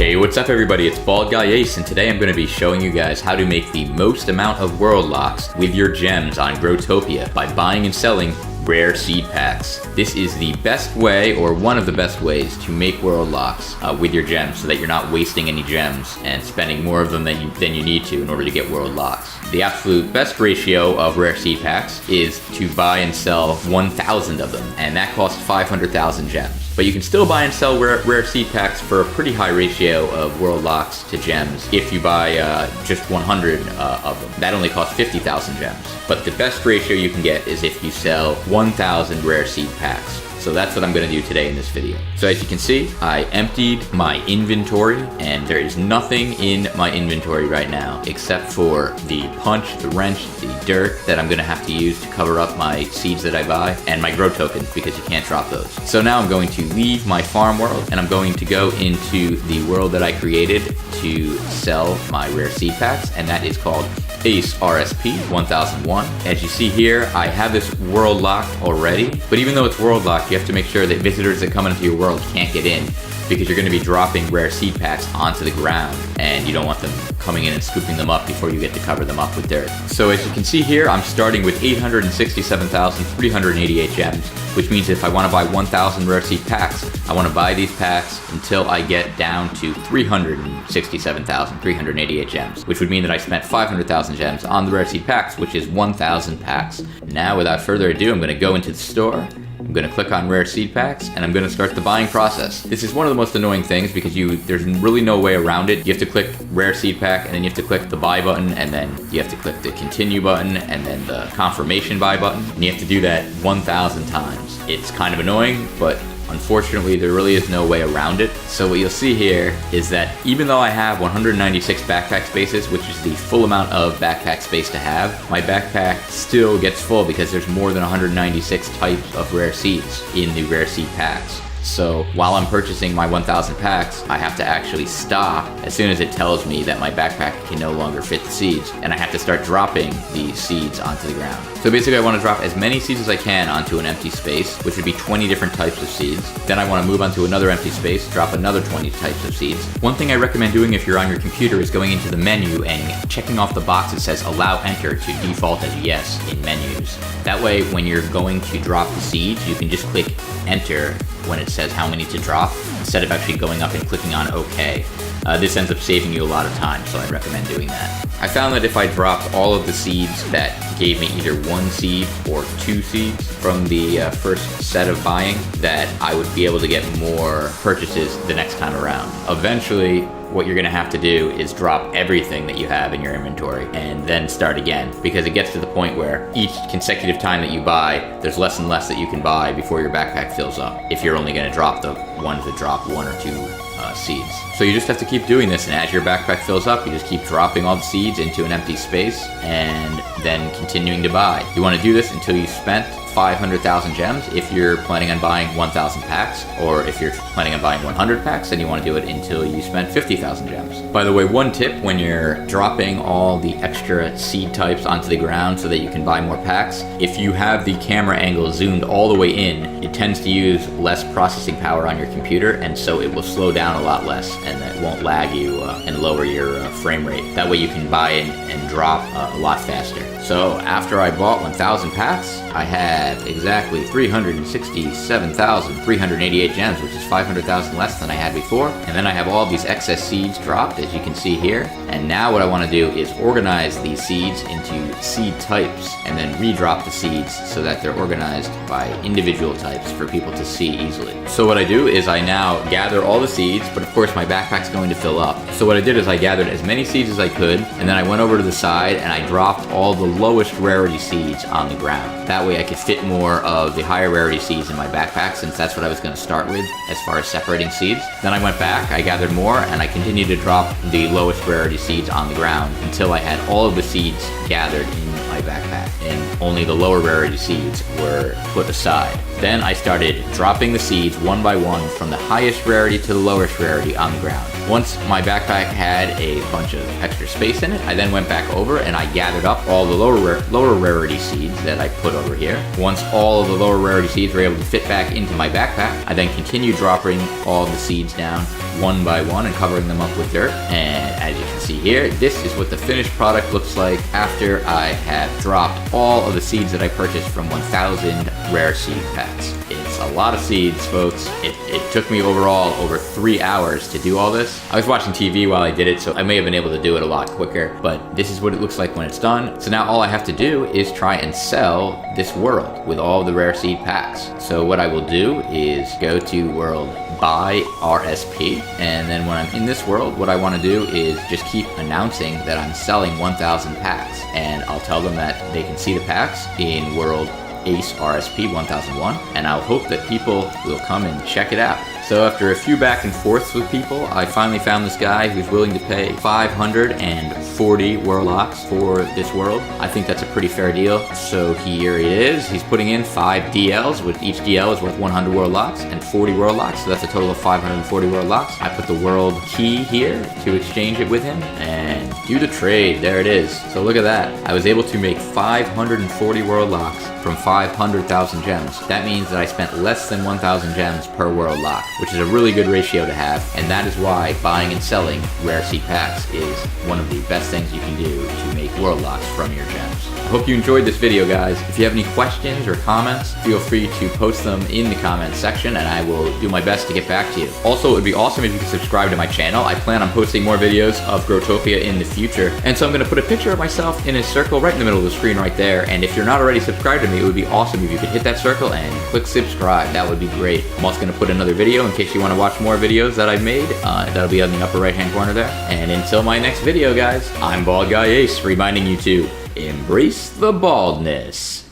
Hey, what's up everybody? It's BaldGuyAce, and today I'm going to be showing you guys how to make the most amount of world locks with your gems on Growtopia by buying and selling rare seed packs. This is the best way, or one of the best ways, to make world locks with your gems so that you're not wasting any gems and spending more of them than you need to in order to get world locks. The absolute best ratio of rare seed packs is to buy and sell 1,000 of them, and that costs 500,000 gems. But you can still buy and sell rare seed packs for a pretty high ratio of world locks to gems if you buy just 100 of them. That only costs 50,000 gems. But the best ratio you can get is if you sell 1,000 rare seed packs. So that's what I'm going to do today in this video. So as you can see, I emptied my inventory, and there is nothing in my inventory right now except for the punch, the wrench, the dirt that I'm going to have to use to cover up my seeds that I buy, and my grow tokens because you can't drop those. So now I'm going to leave my farm world, and I'm going to go into the world that I created to sell my rare seed packs, and that is called Ace RSP 1001. As you see here, I have this world locked already, but even though it's world locked, you have to make sure that visitors that come into your world can't get in, because you're going to be dropping rare seed packs onto the ground, and you don't want them coming in and scooping them up before you get to cover them up with dirt. So as you can see here, I'm starting with 867,388 gems, which means if I want to buy 1,000 rare seed packs, I want to buy these packs until I get down to 367,388 gems, which would mean that I spent 500,000 gems on the rare seed packs, which is 1,000 packs. Now, without further ado, I'm going to go into the store. I'm going to click on rare seed packs, and I'm going to start the buying process. This is one of the most annoying things because there's really no way around it. You have to click rare seed pack, and then you have to click the buy button, and then you have to click the continue button, and then the confirmation buy button, and you have to do that 1,000 times. It's kind of annoying, but unfortunately, there really is no way around it. So what you'll see here is that even though I have 196 backpack spaces, which is the full amount of backpack space to have, my backpack still gets full because there's more than 196 types of rare seeds in the rare seed packs. So while I'm purchasing my 1,000 packs, I have to actually stop as soon as it tells me that my backpack can no longer fit the seeds, and I have to start dropping the seeds onto the ground. So basically I want to drop as many seeds as I can onto an empty space, which would be 20 different types of seeds. Then I want to move onto another empty space, drop another 20 types of seeds. One thing I recommend doing if you're on your computer is going into the menu and checking off the box that says allow enter to default as yes in menus. That way when you're going to drop the seeds, you can just click enter when it says how many to drop, instead of actually going up and clicking on OK. This ends up saving you a lot of time, so I recommend doing that. I found that if I dropped all of the seeds that gave me either 1 seed or 2 seeds from the first set of buying, that I would be able to get more purchases the next time around. Eventually, what you're going to have to do is drop everything that you have in your inventory and then start again, because it gets to the point where each consecutive time that you buy, there's less and less that you can buy before your backpack fills up, if you're only going to drop the ones that drop 1 or 2 seeds. So you just have to keep doing this, and as your backpack fills up, you just keep dropping all the seeds into an empty space and then continuing to buy. You want to do this until you spent 500,000 gems if you're planning on buying 1,000 packs, or if you're planning on buying 100 packs, then you want to do it until you spend 50,000 gems. By the way, one tip when you're dropping all the extra seed types onto the ground so that you can buy more packs, if you have the camera angle zoomed all the way in, it tends to use less processing power on your computer, and so it will slow down a lot less, and that won't lag you and lower your frame rate. That way you can buy and drop a lot faster. So after I bought 1,000 packs, I had exactly 367,388 gems, which is 500,000 less than I had before. And then I have all these excess seeds dropped, as you can see here. And now what I want to do is organize these seeds into seed types, and then redrop the seeds so that they're organized by individual types for people to see easily. So what I do is I now gather all the seeds, but of course my backpack's going to fill up. So what I did is I gathered as many seeds as I could, and then I went over to the side and I dropped all the lowest rarity seeds on the ground. That way I could fit more of the higher rarity seeds in my backpack, since that's what I was going to start with as far as separating seeds. Then I went back, I gathered more, and I continued to drop the lowest rarity seeds on the ground until I had all of the seeds gathered in my backpack, and only the lower rarity seeds were put aside. Then I started dropping the seeds one by one from the highest rarity to the lowest rarity on the ground. Once my backpack had a bunch of extra space in it, I then went back over and I gathered up all the lower rarity seeds that I put over here. Once all of the lower rarity seeds were able to fit back into my backpack, I then continued dropping all the seeds down one by one and covering them up with dirt. And as you can see here, this is what the finished product looks like after I have dropped all of the seeds that I purchased from 1,000 rare seed packs. It's a lot of seeds, folks. It took me overall over 3 hours to do all this. I was watching TV while I did it, so I may have been able to do it a lot quicker, but this is what it looks like when it's done. So now all I have to do is try and sell this world with all the rare seed packs. So what I will do is go to world buy RSP, and then when I'm in this world, what I want to do is just keep announcing that I'm selling 1,000 packs, and I'll tell them that they can see the packs in world Ace RSP 1001, and I'll hope that people will come and check it out. So after a few back and forths with people, I finally found this guy who's willing to pay 540 warlocks for this world. I think that's a pretty fair deal. So here it is. He's putting in 5 DLs, with each DL is worth 100 warlocks and 40 warlocks. So that's a total of 540 warlocks. I put the world key here to exchange it with him and do the trade. There it is. So look at that. I was able to make 540 warlocks from 500,000 gems. That means that I spent less than 1,000 gems per world lock, which is a really good ratio to have, and that is why buying and selling rare seed packs is one of the best things you can do to make world locks from your gems. I hope you enjoyed this video, guys. If you have any questions or comments, feel free to post them in the comments section and I will do my best to get back to you. Also, it would be awesome if you could subscribe to my channel. I plan on posting more videos of Growtopia in the future, and so I'm going to put a picture of myself in a circle right in the middle of the screen right there, and if you're not already subscribed to me, it would be awesome if you could hit that circle and click subscribe. That would be great. I'm also going to put another video in case you want to watch more videos that I've made. That'll be on the upper right hand corner there. And until my next video, guys, I'm BaldGuyAce, reminding you to embrace the baldness.